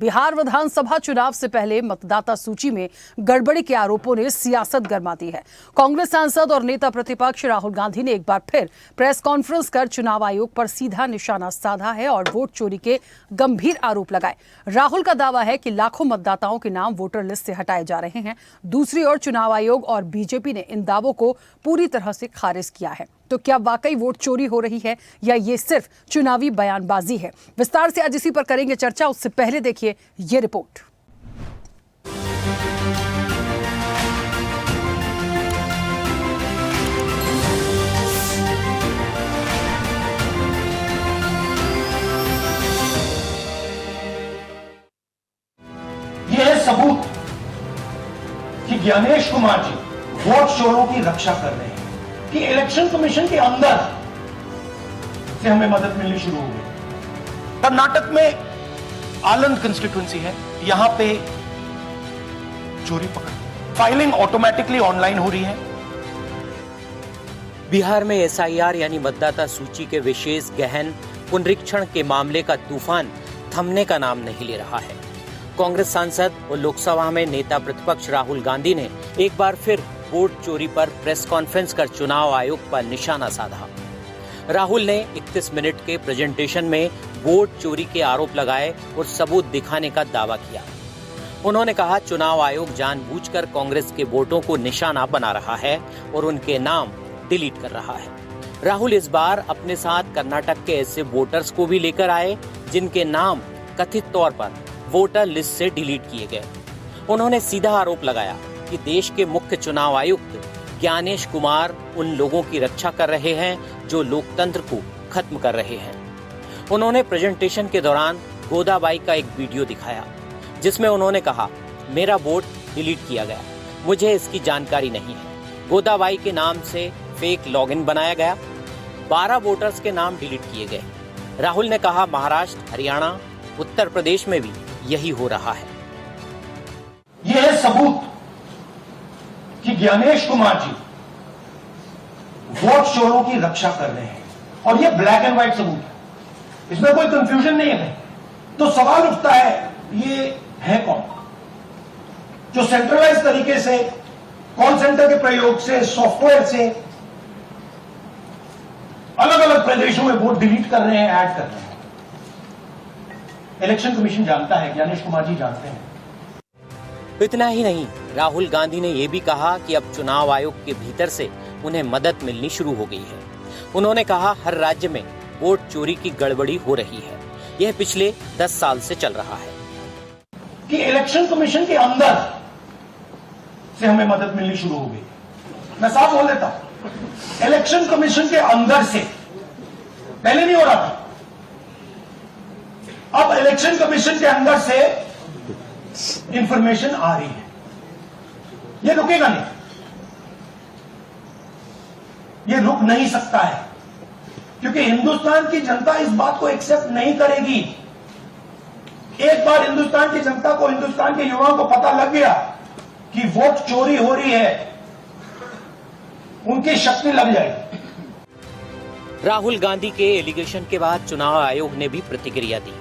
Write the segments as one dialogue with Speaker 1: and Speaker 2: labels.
Speaker 1: बिहार विधानसभा चुनाव से पहले मतदाता सूची में गड़बड़ी के आरोपों ने सियासत गरमा दी है। कांग्रेस सांसद और नेता प्रतिपक्ष राहुल गांधी ने एक बार फिर प्रेस कॉन्फ्रेंस कर चुनाव आयोग पर सीधा निशाना साधा है और वोट चोरी के गंभीर आरोप लगाए। राहुल का दावा है कि लाखों मतदाताओं के नाम वोटर लिस्ट से हटाए जा रहे हैं। दूसरी ओर चुनाव आयोग और बीजेपी ने इन दावों को पूरी तरह से खारिज किया है। तो क्या वाकई वोट चोरी हो रही है या ये सिर्फ चुनावी बयानबाजी है? विस्तार से आज इसी पर करेंगे चर्चा। उससे पहले देखिए ये रिपोर्ट।
Speaker 2: यह है सबूत कि ज्ञानेश कुमार जी वोट चोरों की रक्षा कर रहे हैं कि इलेक्शन कमीशन के अंदर से हमें मदद मिलनी शुरू हो गई। कर्नाटक में आनंद कंस्टिट्यूएंसी है, यहां पे चोरी पकड़, फाइलिंग ऑटोमेटिकली ऑनलाइन हो रही है।
Speaker 3: बिहार में एसआईआर यानी मतदाता सूची के विशेष गहन पुनरीक्षण के मामले का तूफान थमने का नाम नहीं ले रहा है। कांग्रेस सांसद और लोकसभा में नेता प्रतिपक्ष राहुल गांधी ने एक बार फिर वोट चोरी पर प्रेस कॉन्फ्रेंस कर चुनाव आयोग पर निशाना साधा। राहुल ने 31 मिनट के प्रेजेंटेशन में वोट चोरी के आरोप लगाए और सबूत दिखाने का दावा किया। उन्होंने कहा, चुनाव आयोग जानबूझकर कांग्रेस के वोटों को निशाना बना रहा है और उनके नाम डिलीट कर रहा है। राहुल इस बार अपने साथ कर्नाटक के ऐसे वोटर्स को भी लेकर आए जिनके नाम कथित तौर पर वोटर लिस्ट से डिलीट किए गए। उन्होंने सीधा आरोप लगाया कि देश के मुख्य चुनाव आयुक्त ज्ञानेश कुमार उन लोगों की रक्षा कर रहे हैं जो लोकतंत्र को खत्म कर रहे हैं। उन्होंने प्रेजेंटेशन के दौरान गोदाबाई का एक वीडियो दिखाया जिसमें उन्होंने कहा, मेरा वोट डिलीट किया गया, मुझे इसकी जानकारी नहीं है। गोदाबाई के नाम से फेक लॉगिन बनाया गया, 12 वोटर्स के नाम डिलीट किए गए। राहुल ने कहा, महाराष्ट्र, हरियाणा, उत्तर प्रदेश में भी यही हो रहा है।
Speaker 2: यह है सबूत कि ज्ञानेश कुमार जी वोट चोरों की रक्षा कर रहे हैं और यह ब्लैक एंड व्हाइट सबूत है, इसमें कोई कंफ्यूजन नहीं है। तो सवाल उठता है, ये है कौन जो सेंट्रलाइज तरीके से कॉल सेंटर के प्रयोग से, सॉफ्टवेयर से अलग अलग प्रदेशों में वोट डिलीट कर रहे हैं, ऐड कर रहे हैं। इलेक्शन कमीशन जानता है, ज्ञानेश कुमार जी जानते हैं।
Speaker 3: इतना ही नहीं, राहुल गांधी ने यह भी कहा कि अब चुनाव आयोग के भीतर से उन्हें मदद मिलनी शुरू हो गई है। उन्होंने कहा, हर राज्य में वोट चोरी की गड़बड़ी हो रही है। यह पिछले 10 साल से चल रहा है
Speaker 2: कि इलेक्शन कमीशन के अंदर से हमें मदद मिलनी शुरू हो गई। मैं साफ बोल देता हूं, इलेक्शन कमीशन के अंदर से पहले नहीं हो रहा था, अब इलेक्शन कमीशन के अंदर से इंफॉर्मेशन आ रही है। ये रुकेगा नहीं, ये रुक नहीं सकता है, क्योंकि हिंदुस्तान की जनता इस बात को एक्सेप्ट नहीं करेगी। एक बार हिंदुस्तान की जनता को, हिंदुस्तान के युवाओं को पता लग गया कि वोट चोरी हो रही है, उनकी शक्ति लग जाएगी।
Speaker 3: राहुल गांधी के एलिगेशन के बाद चुनाव आयोग ने भी प्रतिक्रिया दी।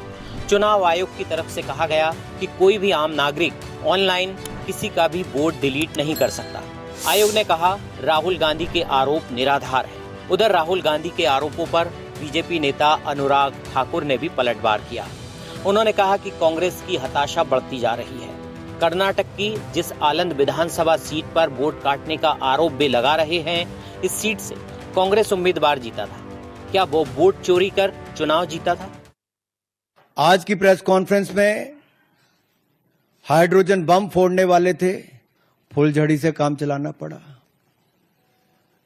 Speaker 3: चुनाव आयोग की तरफ से कहा गया कि कोई भी आम नागरिक ऑनलाइन किसी का भी वोट डिलीट नहीं कर सकता। आयोग ने कहा, राहुल गांधी के आरोप निराधार है। उधर राहुल गांधी के आरोपों पर बीजेपी नेता अनुराग ठाकुर ने भी पलटवार किया। उन्होंने कहा कि कांग्रेस की हताशा बढ़ती जा रही है। कर्नाटक की जिस आनंद विधानसभा सीट पर वोट काटने का आरोप भी लगा रहे हैं, इस सीट से कांग्रेस उम्मीदवार जीता था। क्या वो वोट चोरी कर चुनाव जीता था?
Speaker 4: आज की प्रेस कॉन्फ्रेंस में हाइड्रोजन बम फोड़ने वाले थे, फुलझड़ी से काम चलाना पड़ा।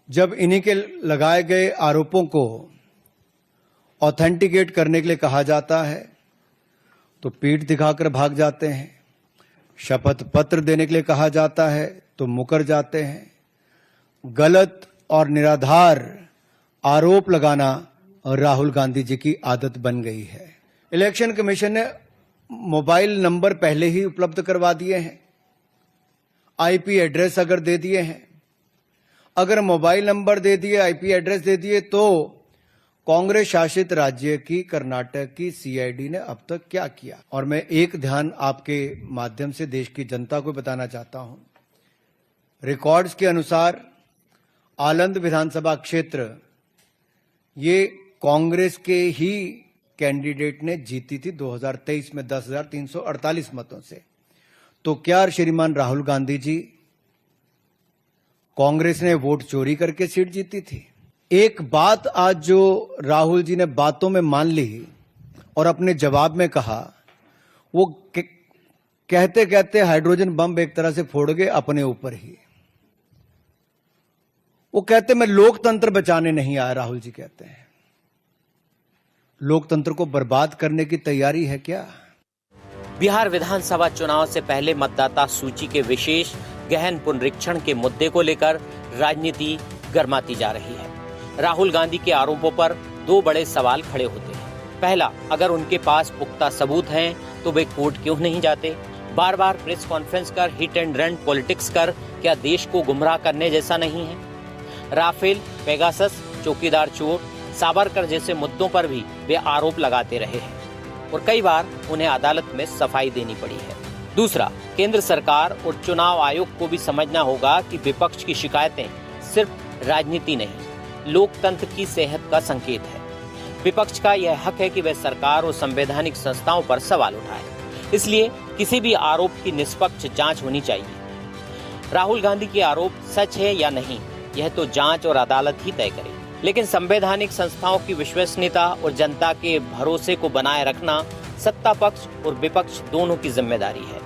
Speaker 4: जब इन्हीं के लगाए गए आरोपों को ऑथेंटिकेट करने के लिए कहा जाता है तो पीठ दिखाकर भाग जाते हैं, शपथ पत्र देने के लिए कहा जाता है तो मुकर जाते हैं। गलत और निराधार आरोप लगाना राहुल गांधी जी की आदत बन गई है। इलेक्शन कमीशन ने मोबाइल नंबर पहले ही उपलब्ध करवा दिए हैं, आईपी एड्रेस अगर दे दिए हैं, अगर मोबाइल नंबर दे दिए, आईपी एड्रेस दे दिए तो कांग्रेस शासित राज्य की कर्नाटक की सीआईडी ने अब तक क्या किया। और मैं एक ध्यान आपके माध्यम से देश की जनता को बताना चाहता हूं। रिकॉर्ड्स के अनुसार आलंद विधानसभा क्षेत्र ये कांग्रेस के ही कैंडिडेट ने जीती थी 2023 में 10,348 मतों से। तो क्या श्रीमान राहुल गांधी जी कांग्रेस ने वोट चोरी करके सीट जीती थी? एक बात आज जो राहुल जी ने बातों में मान ली और अपने जवाब में कहा, वो कहते कहते हाइड्रोजन बम एक तरह से फोड़ गए अपने ऊपर ही। वो कहते मैं लोकतंत्र बचाने नहीं आया। राहुल जी कहते हैं लोकतंत्र को बर्बाद करने की तैयारी है क्या?
Speaker 3: बिहार विधानसभा चुनाव से पहले मतदाता सूची के विशेष गहन पुनरीक्षण के मुद्दे को लेकर राजनीति गर्माती जा रही है। राहुल गांधी के आरोपों पर दो बड़े सवाल खड़े होते हैं। पहला, अगर उनके पास पुख्ता सबूत हैं तो वे कोर्ट क्यों नहीं जाते? बार बार प्रेस कॉन्फ्रेंस कर हिट एंड रन पॉलिटिक्स कर क्या देश को गुमराह करने जैसा नहीं है? राफेल, पेगासस, चौकीदार चोर, सावरकर जैसे मुद्दों पर भी वे आरोप लगाते रहे हैं और कई बार उन्हें अदालत में सफाई देनी पड़ी है। दूसरा, केंद्र सरकार और चुनाव आयोग को भी समझना होगा कि विपक्ष की शिकायतें सिर्फ राजनीति नहीं, लोकतंत्र की सेहत का संकेत है। विपक्ष का यह हक है कि वह सरकार और संवैधानिक संस्थाओं पर सवाल उठाए। इसलिए किसी भी आरोप की निष्पक्ष जांच होनी चाहिए। राहुल गांधी के आरोप सच है या नहीं, यह तो जांच और अदालत ही तय करे। लेकिन संवैधानिक संस्थाओं की विश्वसनीयता और जनता के भरोसे को बनाए रखना सत्ता पक्ष और विपक्ष दोनों की जिम्मेदारी है।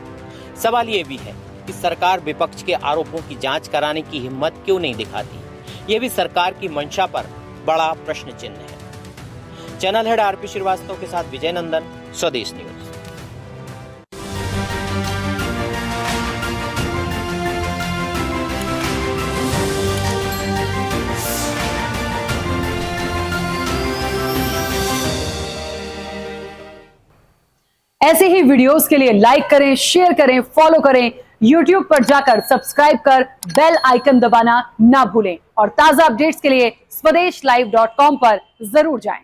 Speaker 3: सवाल ये भी है कि सरकार विपक्ष के आरोपों की जांच कराने की हिम्मत क्यों नहीं दिखाती? ये भी सरकार की मंशा पर बड़ा प्रश्न चिन्ह है। चैनल हेड आरपी श्रीवास्तव के साथ विजय नंदन, स्वदेश न्यूज।
Speaker 1: ऐसे ही वीडियोस के लिए लाइक करें, शेयर करें, फॉलो करें। YouTube पर जाकर सब्सक्राइब कर बेल आइकन दबाना ना भूलें और ताजा अपडेट्स के लिए swedeshlive.com पर जरूर जाएं।